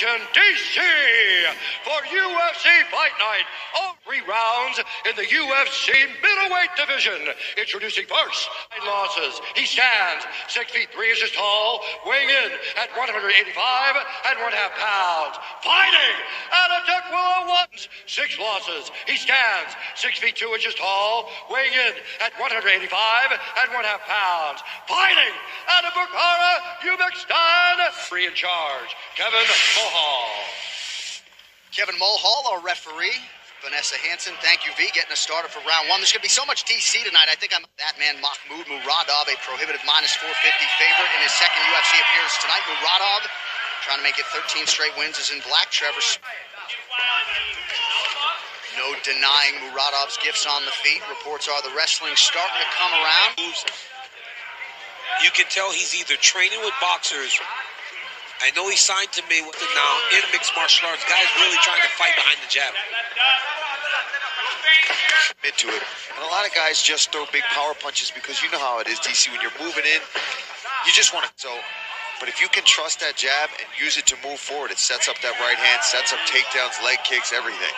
Washington, D.C. for UFC Fight Night. All 3 rounds in the UFC middleweight division. Introducing first, 9 losses. He stands 6 feet 3 inches tall, weighing in at 185 and 1/2 pounds. Fighting out of Tukwila, 6 losses. He stands 6 feet 2 inches tall, weighing in at 185 and 1/2 pounds. Fighting out of Bukhara, Uzbekistan. 3 in charge, Kevin Mulhall. Kevin Mulhall, our referee. Vanessa Hansen, thank you, V, getting us started for round 1. There's going to be so much DC tonight. I think I'm that man, Mahmud Murodov, a prohibited -450 favorite in his second UFC appearance tonight. Murodov trying to make it 13 straight wins is in black. Trevor, no denying Murodov's gifts on the feet. Reports are the wrestling's starting to come around. You can tell he's either training with boxers. I know he signed to me with it now in mixed martial arts. Guy's really trying to fight behind the jab. To it. And a lot of guys just throw big power punches because you know how it is, DC. When you're moving in, you just want to. But if you can trust that jab and use it to move forward, it sets up that right hand, sets up takedowns, leg kicks, everything.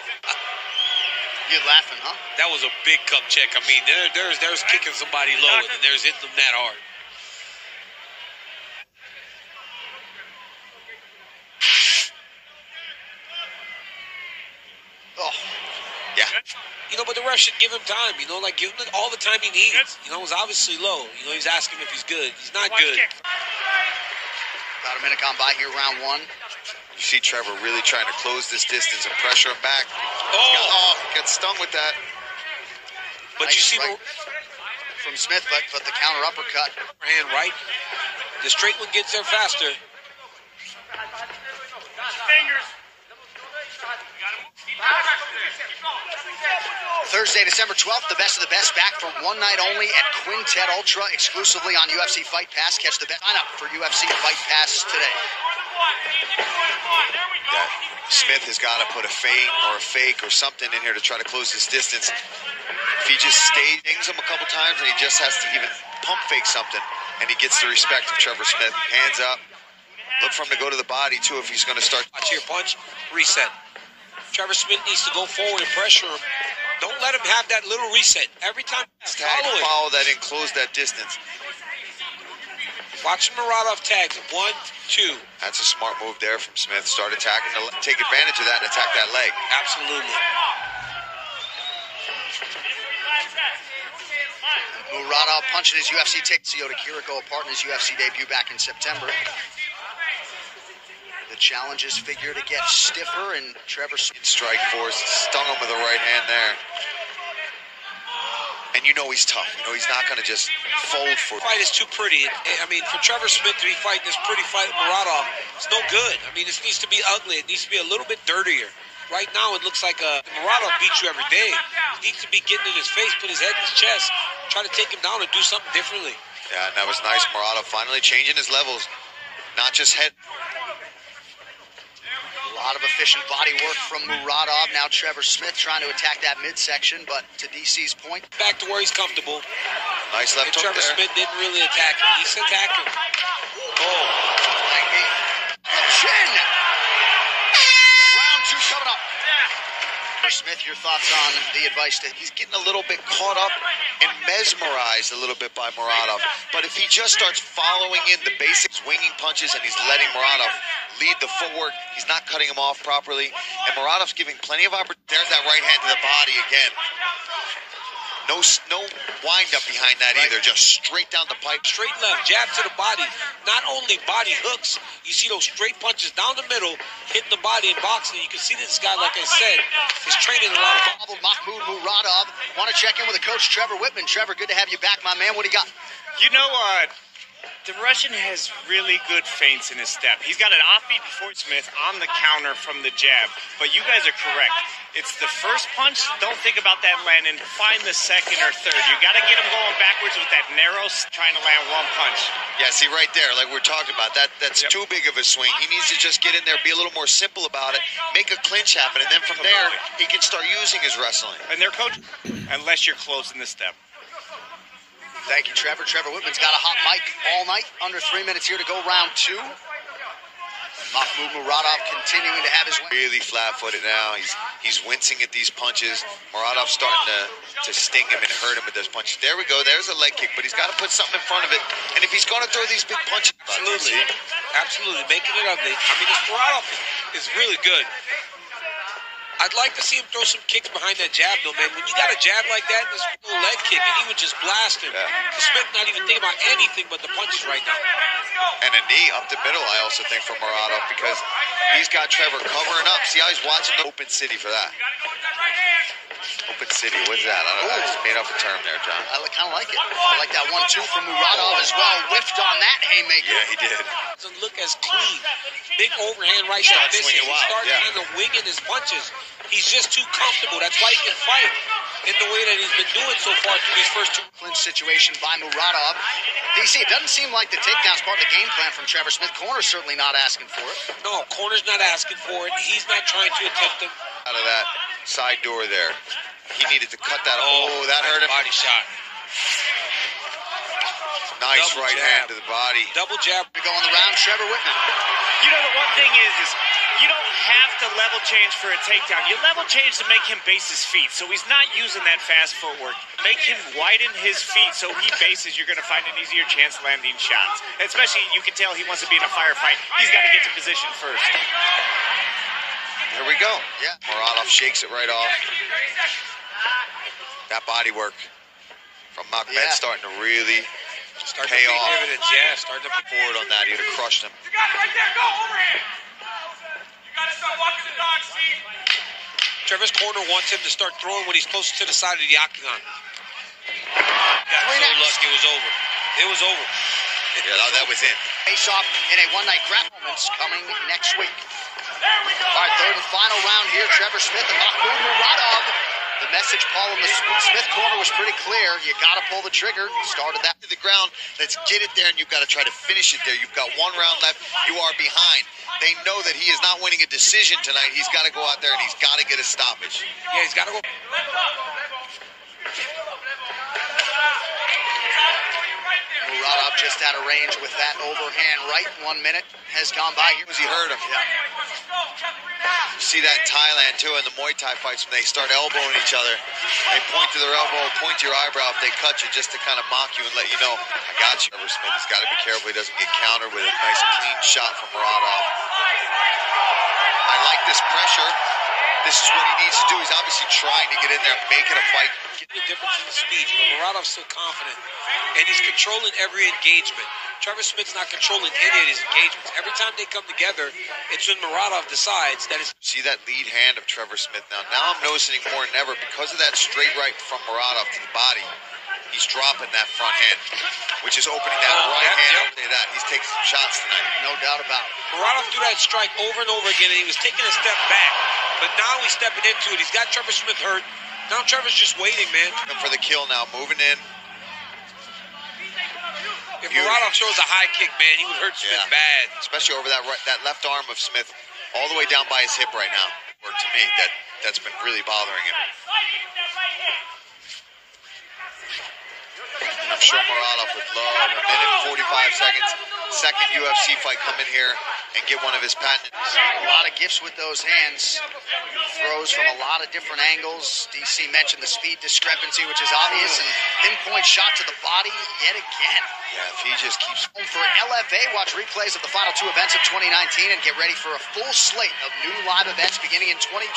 You're laughing, huh? That was a big cup check. I mean, there's kicking somebody low, and there's hitting them that hard. Oh, yeah. You know, but the ref should give him time. You know, like give him all the time he needs. You know, it was obviously low. You know, he's asking him if he's good. He's not good. About a minute gone by here, round 1. You see Trevor really trying to close this distance and pressure him back. Gets stung with that. But nice you see right from Smith, but the counter uppercut. Hand right. The straight one gets there faster. Thursday, December 12th, the best of the best back for one night only at Quintet Ultra, exclusively on UFC Fight Pass. Catch the best sign up for UFC Fight Pass today. That Smith has got to put a feint or a fake or something in here to try to close this distance. If he just stings him a couple times and he just has to even pump fake something, and he gets the respect of Trevor Smith. Hands up. Look for him to go to the body, too, if he's going to start. Watch your punch, reset. Trevor Smith needs to go forward and pressure him. Don't let him have that little reset. Every time, follow that in, close that distance. Watch Murodov tags him. 1, 2. That's a smart move there from Smith. Start attacking, take advantage of that and attack that leg. Absolutely. Murodov punching his UFC ticket. Yota Kiriko, a part in his UFC debut back in September. The challenges figure to get stiffer, and Trevor strike force stung him with the right hand there. And you know he's tough. You know he's not going to just fold for. The fight is too pretty. I mean, for Trevor Smith to be fighting this pretty fight with Murodov, it's no good. I mean, this needs to be ugly. It needs to be a little bit dirtier. Right now, it looks like Murodov beats you every day. He needs to be getting in his face, put his head in his chest, try to take him down and do something differently. Yeah, and that was nice. Murodov finally changing his levels, not just head. A lot of efficient body work from Murodov. Now Trevor Smith trying to attack that midsection, but to DC's point. Back to where he's comfortable. Nice left hook Trevor there. Smith didn't really attack him. He's attacking. Oh. Chin! Round 2 coming up. Smith, your thoughts on the advice that he's getting a little bit caught up and mesmerized a little bit by Murodov. But if he just starts following in the basic swinging punches and he's letting Murodov lead the footwork, he's not cutting him off properly. And Murodov's giving plenty of opportunity. There's that right hand to the body again. No wind up behind that either, just straight down the pipe. Straight left, jab to the body. Not only body hooks, you see those straight punches down the middle, hitting the body in boxing. You can see this guy, like I said, is training a lot of. Mahmud Murodov. Want to check in with the coach, Trevor Whitman. Trevor, good to have you back, my man. What do you got? You know, the Russian has really good feints in his step. He's got an offbeat before Smith on the counter from the jab. But you guys are correct. It's the first punch. Don't think about that landing. Find the second or third. You got to get him going backwards with that narrow, trying to land one punch. Yeah, see right there, like we're talking about, that's too big of a swing. He needs to just get in there, be a little more simple about it, make a clinch happen, and then from there, he can start using his wrestling. And their coach, unless you're closing the step. Thank you, Trevor. Trevor Whitman's got a hot mic all night. Under 3 minutes here to go, round 2. Mahmud Murodov continuing to have his way. Really flat-footed now. He's wincing at these punches. Murodov's starting to sting him and hurt him with those punches. There we go. There's a leg kick, but he's got to put something in front of it. And if he's going to throw these big punches, Absolutely, making it ugly. I mean, this Murodov is really good. I'd like to see him throw some kicks behind that jab, though, man. When you got a jab like that, this little leg kick, and he would just blast him. Yeah. Smith not even thinking about anything but the punches right now. and a knee up the middle, I also think, from Murodov, because he's got Trevor covering up. See how he's watching the open city for that. Open city, what's that? I don't know. I just made up a term there, John. I kind of like it. I like that 1-2 from Murodov as well. Whiffed on that haymaker. Yeah, he did. Doesn't look as clean. Big overhand right there. He starts kind of winging his punches. He's just too comfortable. That's why he can fight in the way that he's been doing so far through these first two. Clinch situation by Murodov. DC, it doesn't seem like the takedown's part of the game plan from Trevor Smith. Corner's certainly not asking for it. No, corner's not asking for it. He's not trying to attempt them. Out of that side door there. He needed to cut that. Oh, that hurt him. Body shot. Nice Double right jab. hand to the body. Double jab. We go on the round, Trevor Whitman. You know, the one thing is you don't have to level change for a takedown. You level change to make him base his feet, so he's not using that fast footwork. Make him widen his feet so he bases. You're going to find an easier chance landing shots. Especially, you can tell he wants to be in a firefight. He's got to get to position first. Here we go. Yeah. Murodov shakes it right off. That body work from Mahmud starting to really pay off. Dividends, yeah, starting to put Forward on that, he'd have crushed him. You got it right there. Go overhand. You got to start walking the dog, Steve. Trevor's corner wants him to start throwing when he's closest to the side of the octagon. Got so lucky, it was over. It was over. Yeah, that was in. Face off in a one-night grapple moments coming next week. There we go. All right, third and final round here. Trevor Smith and Mahmud Murodov. The message, Paul, in the Smith corner was pretty clear. You got to pull the trigger. Started that To the ground, let's get it there, and you've got to try to finish it there. You've got one round left. You are behind. They know that he is not winning a decision tonight. He's got to go out there, and he's got to get a stoppage. Yeah, he's got to go. Murodov just out of range with that overhand right. 1 minute has gone by. He hurt him. You see that in Thailand, too, in the Muay Thai fights, when they start elbowing each other. They point to their elbow, point to your eyebrow if they cut you, just to kind of mock you and let you know, I got you. Trevor Smith has got to be careful he doesn't get countered with a nice, clean shot from Murodov. I like this pressure. This is what he needs to do. He's obviously trying to get in there, make it a fight. The difference in the speed. Murodov's so confident, and he's controlling every engagement. Trevor Smith's not controlling any of his engagements. Every time they come together, it's when Murodov decides that it's... See that lead hand of Trevor Smith now. Now I'm noticing more than ever, because of that straight right from Murodov to the body, he's dropping that front hand, which is opening that right hand over to that. He's taking some shots tonight. No doubt about it. Murodov threw that strike over and over again, and he was taking a step back. But now he's stepping into it. He's got Trevor Smith hurt. Now Trevor's just waiting, man. For the kill now, moving in. If Murodov throws a high kick, man, he would hurt Smith bad. Especially over that left arm of Smith, all the way down by his hip right now. Or to me, that's been really bothering him. And I'm sure Murodov would love a minute and 45 seconds. Second UFC fight come in here and get one of his patented. A lot of gifts with those hands. Throws from a lot of different angles. DC mentioned the speed discrepancy, which is obvious, and pinpoint shot to the body yet again. Yeah, if he just keeps... For LFA, watch replays of the final two events of 2019 and get ready for a full slate of new live events beginning in 2020.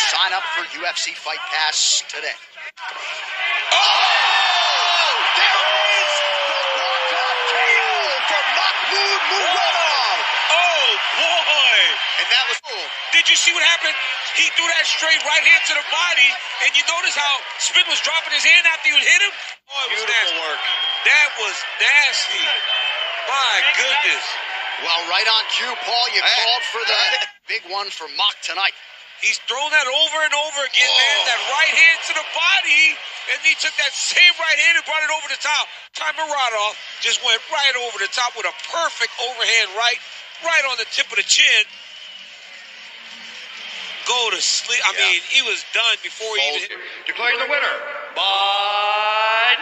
Sign up for UFC Fight Pass today. Murodov. Oh, boy. And that was cool. Did you see what happened? He threw that straight right hand to the body, and you notice how Smith was dropping his hand after he hit him? Oh, it was Beautiful nasty. work. That was nasty. My goodness. Well, right on cue, Paul. You called for the big one for Mock tonight. He's thrown that over and over again, man. That right hand to the body, and he took that same right hand and brought it over the top. Murodov just went right over the top with a perfect overhand right on the tip of the chin. Go to sleep. I mean, he was done before he even hit. Declaring the winner by